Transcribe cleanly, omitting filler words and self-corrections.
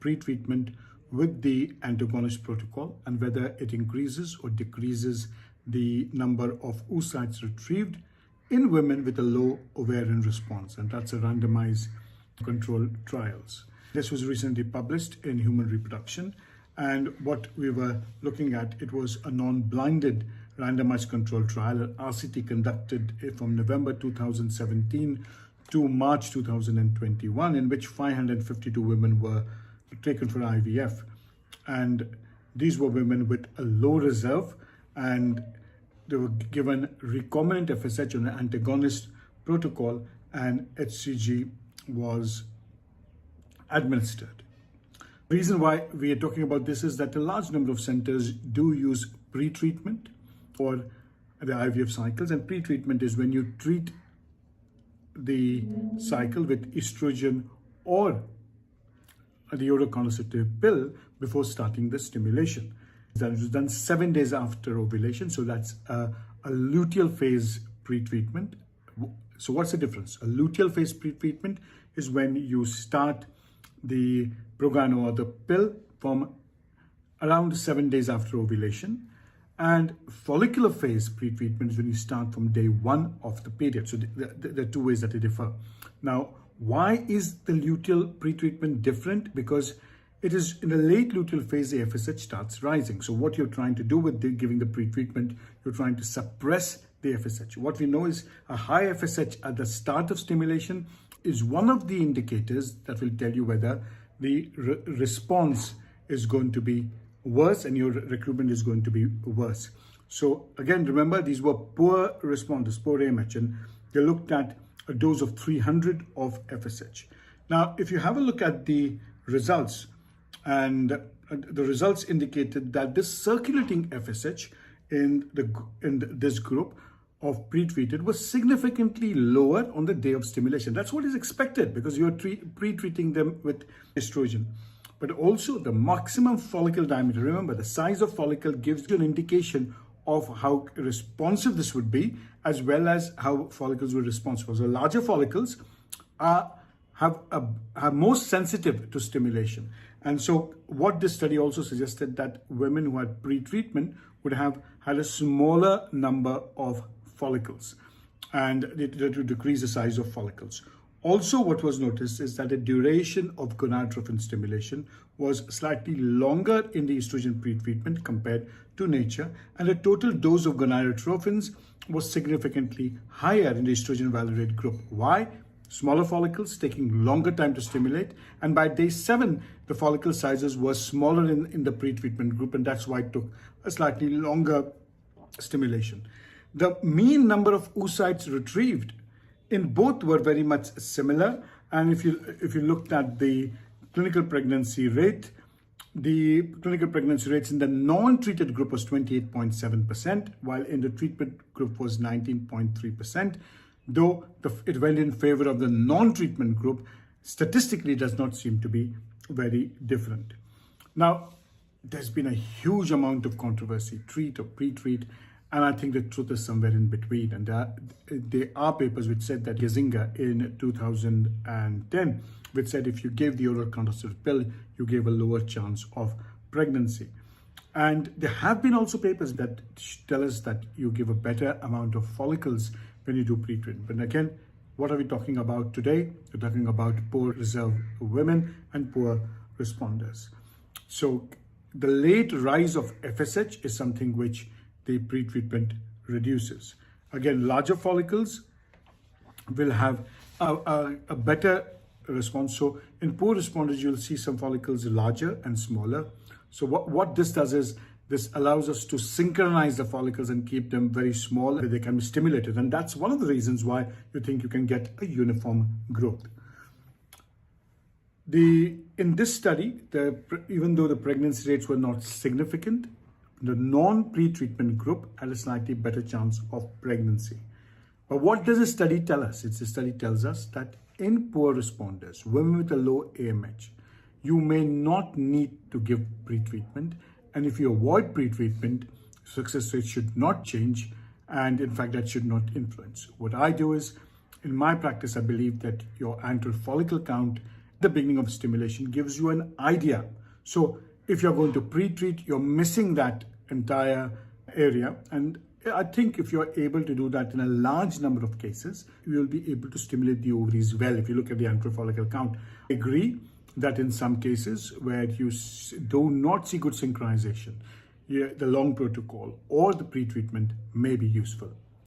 pre-treatment with the antagonist protocol and whether it increases or decreases the number of oocytes retrieved in women with a low ovarian response, and that's a randomized controlled trials. This was recently published in Human Reproduction, and what we were looking at, it was a non-blinded randomized controlled trial, an RCT conducted from November 2017 to March 2021, in which 552 women were taken for IVF, and these were women with a low reserve, and they were given recombinant FSH on an antagonist protocol, and HCG was administered. The reason why we are talking about this is that a large number of centers do use pre-treatment for the IVF cycles, and pre-treatment is when you treat the cycle with estrogen or the urocontraceptive pill before starting the stimulation. That is done 7 days after ovulation, so that's a luteal phase pre-treatment. So what's the difference? A luteal phase pre-treatment is when you start the Progano or the pill from around 7 days after ovulation, and follicular phase pre-treatment is when you start from day 1 of the period. So there are two ways that they differ. Now, why is the luteal pre-treatment different? Because it is in the late luteal phase, the FSH starts rising. So what you're trying to do with giving the pre-treatment, you're trying to suppress the FSH. What we know is a high FSH at the start of stimulation is one of the indicators that will tell you whether the response is going to be worse and your recruitment is going to be worse. So again, remember, these were poor responders, poor AMH, and they looked at a dose of 300 of FSH. Now, if you have a look at the results, and the results indicated that this circulating FSH in this group of pre-treated was significantly lower on the day of stimulation. That's what is expected because you're pre-treating them with estrogen. But also the maximum follicle diameter. Remember, the size of follicle gives you an indication of how responsive this would be, as well as how follicles will respond. So larger follicles are more sensitive to stimulation. And so what this study also suggested that women who had pre-treatment would have had a smaller number of follicles, and it would decrease the size of follicles. Also, what was noticed is that the duration of gonadotrophin stimulation was slightly longer in the estrogen pre-treatment compared to nature, and the total dose of gonadotrophins was significantly higher in the estrogen validated group. Why? Smaller follicles taking longer time to stimulate, and by day 7, the follicle sizes were smaller in the pre-treatment group, and that's why it took a slightly longer stimulation. The mean number of oocytes retrieved in both were very much similar, and if you looked at the clinical pregnancy rate, the clinical pregnancy rates in the non-treated group was 28.7%, while in the treatment group was 19.3%. Though it went in favor of the non-treatment group, statistically does not seem to be very different. Now, there's been a huge amount of controversy, treat or pre-treat, and I think the truth is somewhere in between. And there are papers which said that Yazinga in 2010, which said if you gave the oral contraceptive pill, you gave a lower chance of pregnancy. And there have been also papers that tell us that you give a better amount of follicles when you do pre-treatment. But again, what are we talking about today? We're talking about poor reserve women and poor responders. So the late rise of FSH is something which the pre-treatment reduces. Again, larger follicles will have a better response. So in poor responders, you'll see some follicles larger and smaller. So what this does is this allows us to synchronize the follicles and keep them very small, they can be stimulated. And that's one of the reasons why you think you can get a uniform growth. In this study, even though the pregnancy rates were not significant, the non-pre-treatment group had a slightly better chance of pregnancy. But what does the study tell us? The study tells us that in poor responders, women with a low AMH, you may not need to give pre-treatment. And if you avoid pre-treatment, success rates should not change. And in fact, that should not influence. What I do is, in my practice, I believe that your antral follicle count The beginning of stimulation gives you an idea. So if you're going to pre-treat, you're missing that entire area. And I think if you're able to do that in a large number of cases, you will be able to stimulate the ovaries well. If you look at the antral follicle count, I agree that in some cases where you do not see good synchronization, the long protocol or the pre-treatment may be useful.